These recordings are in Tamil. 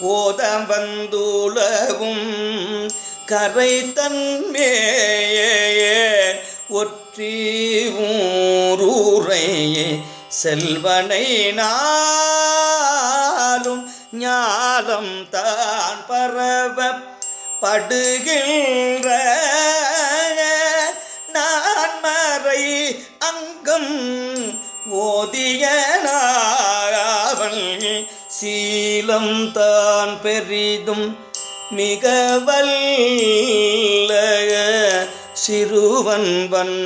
ஓத வந்துலவும் கரை தன்மேயே ஒற்றி ஊரூரை செல்வனை நாளும் ஞாலம் தான் பரவ படுகின்ற நான் மறை அங்கம் ஓதியனாவன் சீலம் தான் பெரிதும் மிக வல்ல சிறுவன்வன்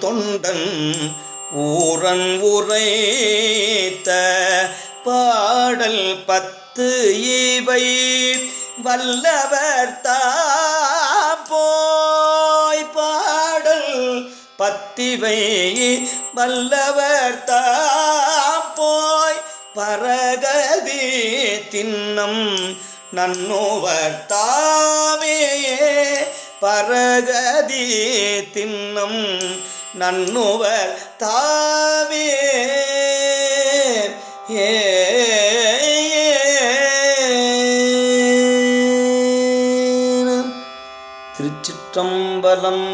தொண்டன் ஊரன் உரைத்த பாடல் 10 இவை வல்லவர் தாம்போய் பாடல் 10 இவை வல்லவர் தாம்போய் பரகதி தின்னம் நன்னோவர் தாமே பரகதி தின்னம் நன்னோவர் தாமே திருச்சிற்றம்பலம்.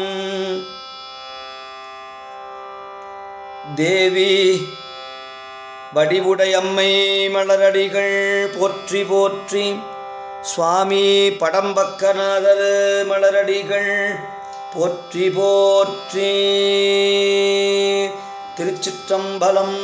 தேவி வடிவுடையம்மை மலரடிகள் போற்றி போற்றி. சுவாமி படம்பக்கநாதர் மலரடிகள் போற்றி போற்றி. திருச்சிற்றம்பலம்.